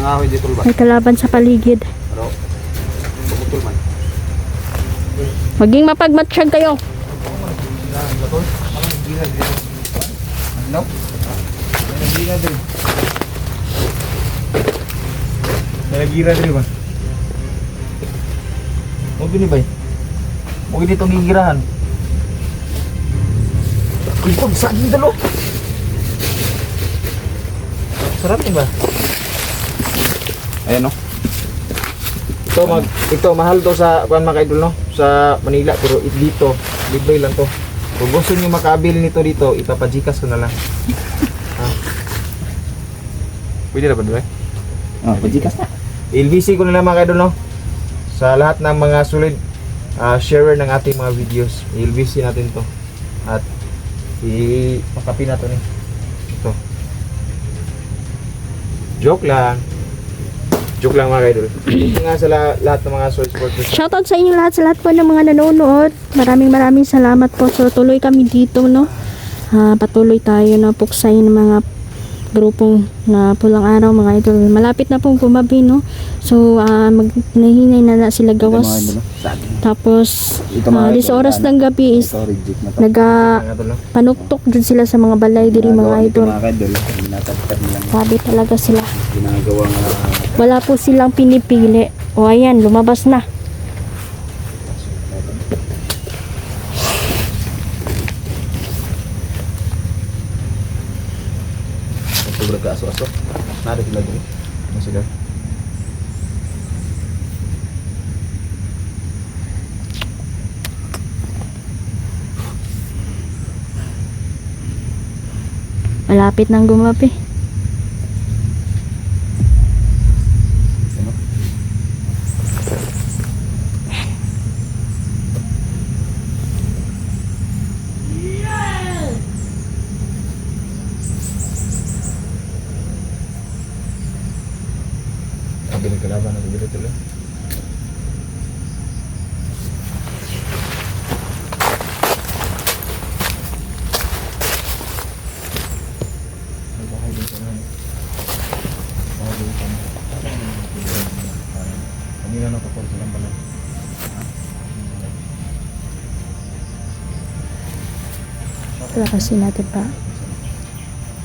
nangahoy dito ba? May kalaban sa paligid. Pero, pumutol man. Maging mapagmatsyag kayo. Ano? Nagira din. Nagira din ba? Huwag gini ba? Huwag gini itong gigirahan. Kulpag saging dalo. Sarap din ba? Ayan o. Ito mahal to sa kuan mga idol no, sa Manila, pero dito libre lang to. Kung gusto niyo makaabil nito dito, ipapajikas ko na lang. Ha? Pwede na ba doon? Oh, pajikas na. LBC ko na lang mga idol no. Sa lahat ng mga solid sharer ng ating mga videos, LBC natin to. At i-pakapi na to ni. Ito. Joke lang. Joke lang mga idol. Ito nga sa lahat ng mga solid supporters. Shoutout sa inyo lahat, sa lahat po ng mga nanonood. Maraming salamat po. So tuloy kami dito no. Patuloy tayo na puksayin ng mga grupong na pulang araw mga idol. Malapit na pong gumabi no. So nahinay na sila gawas. Tapos 10 oras ng gabi is panuktok din sila sa mga balay diri mga idol. Sabi talaga sila. Wala po silang pinipili. O ayan, lumabas na. Sobrang kaaso-aso. Nada sila dito. Ano sila? Malapit nang gumabi. Kalaban ng dito tuloy. Kanina nakapag silang pala. Palabasin natin pa.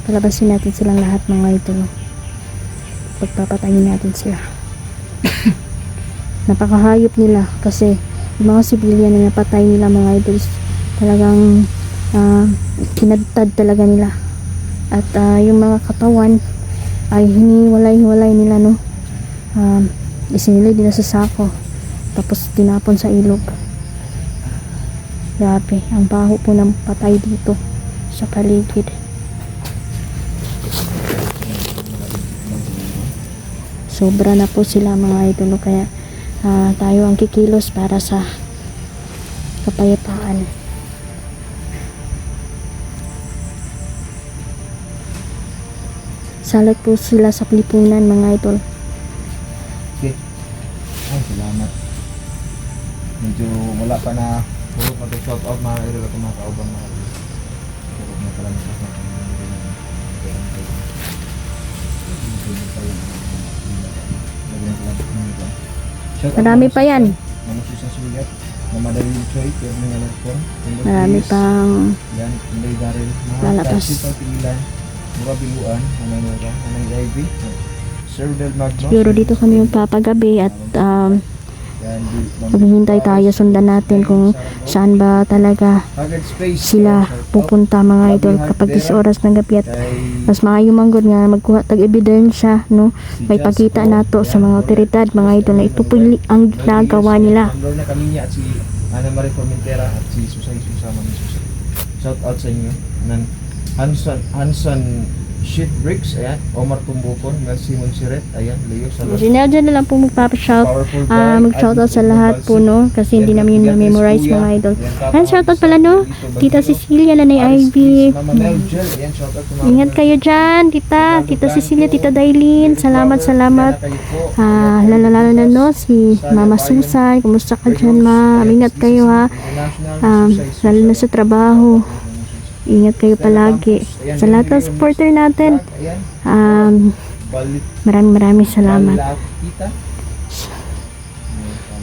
Palabasin natin silang lahat mga ito. Pagpapatayin natin sila. Napakahayop nila kasi yung mga civilian na napatay nila mga idols talagang kinadtad talaga nila at yung mga katawan ay hiniwalay nila no, isinilay nila sa sako tapos tinapon sa ilog. Grabe, ang baho po ng patay dito sa paligid. Sobra na po sila mga idol kaya tayo ang kikilos para sa kapayapaan. Salat po sila sa lipunan mga idol. Okay. Ay, salamat. Medyo wala pa na puro pa to shout out mga idol at mga kaubang mga idol. Puro na pala na sa Marami pa yan. Marami pang lalabas. Siguro dito kami yung papagabi at maghihintay tayo, sundan natin kung saan ba talaga sila pupunta mga idol kapag 10 oras ng gabi at mas makayumanggod nga magkuha tag ebidensya no, may pagkita nato sa mga otoridad mga idol na ito po ang ginagawa nila. Ana Marie Formentera at si Susay Susama ni Susay. Shout out sa inyo. Hanson Sheet Bricks, ayan, Omar Tumbukon, Simon Siret, ayan, Leo Salas. Dyan na lang po mag-shout out sa lahat po no, kasi hindi namin yun na-memorize mga idol. Ayan, shout out pala no, Tita Cecilia, Lanay Ivy. Ingat kayo dyan, Tita Cecilia, Tita Dailin, salamat. Lalo na no, si Mama Susan, kumusta ka dyan ma, ingat kayo ha, lalo na sa trabaho. Ingat kayo palagi. Sa lahat ng supporter natin, Balit. Maraming salamat. Balak kita.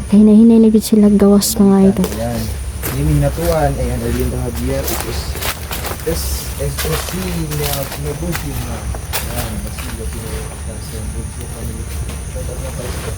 Kaya nahinay na gid sila gawas mga idol. Ayan. Naming natuan, ayan, Arlindo Javier, it is Estrosina, Pinabugima. Ayan, Basilo, Pinabugima, kami. Dapat na tayo sa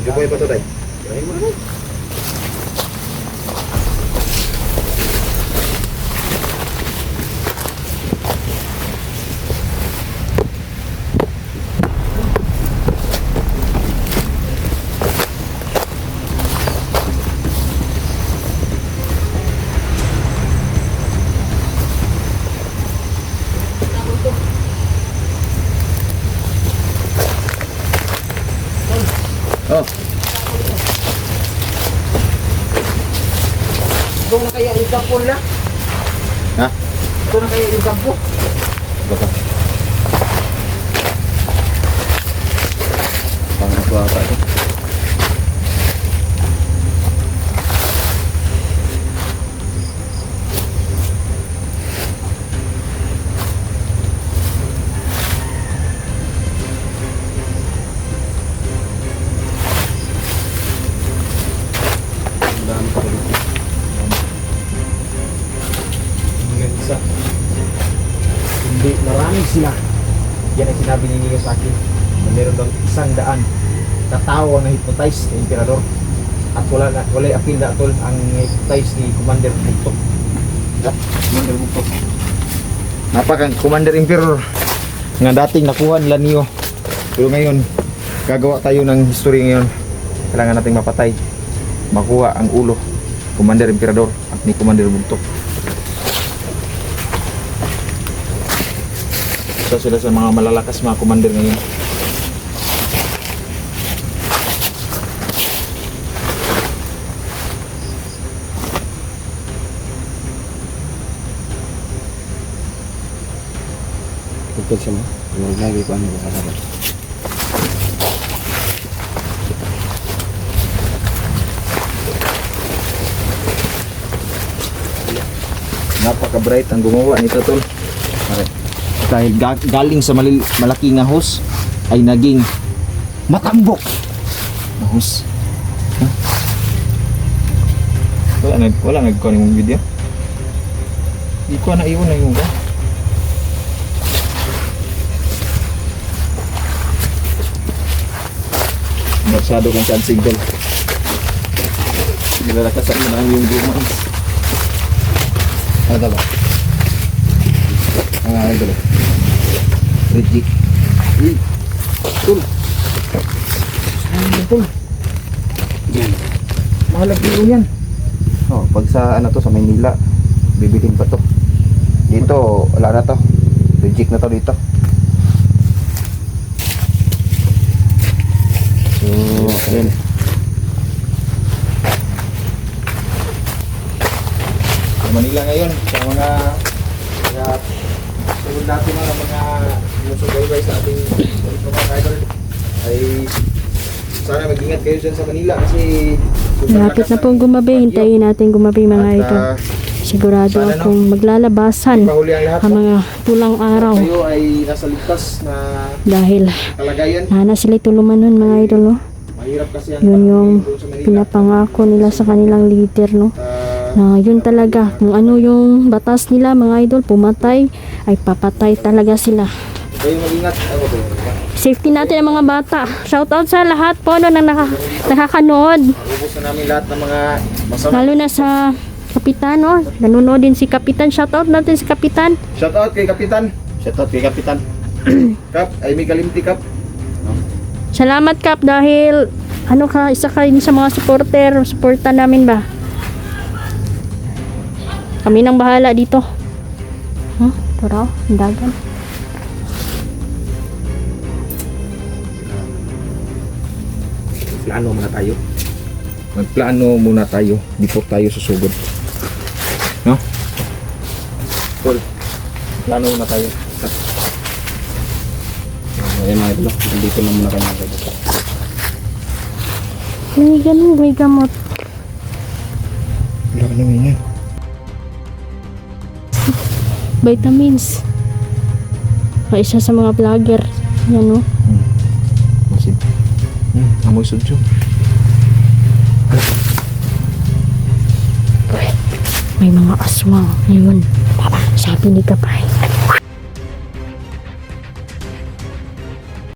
Ikaw pa ito, Tay. Kaya mo naman. Oh. Ito na kaya yung kampo nila? Ha? Ito na kaya yung kampo? Baka. Pang ako ata ito. Hanggang isa. Hindi, marami sila. Yan ang sinabi ni Nino sa akin. Na meron daw 100 katao ang na-hypnotize ni Emperador. At wala apil na tol ang hypnotize ni Commander Bugtok. Commander Bugtok. Napakang Commander Emperor nga dating nakuha nila niyo. Pero ngayon, gagawa tayo ng history ngayon. Kailangan nating mapatay. Makuha ang ulo Commander Emperador at ni Commander Bugtok. So sila sa mga malalakas mga commander ngayon. Tugtog siya mo. Huwag lagi ko ano ko kasama. Napaka-bright ang gumawa nito tol. Dahil galing sa malaki nga hose ay naging matambok na hose. Huh? Wala nagkuha ng video. Hindi ko na iwan na yung ba? Masyado kang chancing tol. Nilalakasan mo na yung gumans. Ano ba? Ang dalo. Reject. Uy. Tol. Ano tol? Yan. Mahalag dito yan. Oh, pag sa ano to sa Maynila, bibilin pa to. Dito, wala na to. Reject na to dito. So, ayun. Sa Manila ngayon, sa mga sunod natin mga sumusubaybay sa ating mga idol ay sana mag-ingat kayo dyan sa Manila kasi Malapit na pong gumabi. Hintayin natin gumabi mga idol. Sigurado sana, akong maglalabasan pahuli ang lahat ang mga pulang araw. kayo ay nasa ligtas na Dahil kalagayan. nana sila tulumanon mga idol, no? Mahirap kasi ang Yun yung doon sa Manila. pinapangako nila sa kanilang leader, no? Ah, Na yun talaga, kung ano yung batas nila mga idol, pumatay, ay papatay talaga sila. Kayo mag-ingat. Ano ba? Safety natin ang mga bata. Shoutout sa lahat po no, na nakakanood. Ubus na namin lahat ng mga masama. Lalo na sa Kapitan, no? Nanonood din si Kapitan. Shoutout natin si Kapitan. Shout out kay Kapitan. Shout out kay Kapitan. Kap, ay may kalimti Kap. Salamat, Kap, dahil ano ka, isa ka rin sa mga supporter. Supportan namin ba? Kami nang bahala dito. Ito raw, ang dagan. Plano muna tayo. Magplano muna tayo before tayo susugod. No? Cool. Plano muna tayo. Ayan mga ito. Dito na muna kayo. May ganun, may gamot. Wala ka naman yan. Vitamins. Isa sa mga vlogger. Yan, no? Masid. Amoy sudyo. May mga aswang. Ayun. Sabi ni Kapay.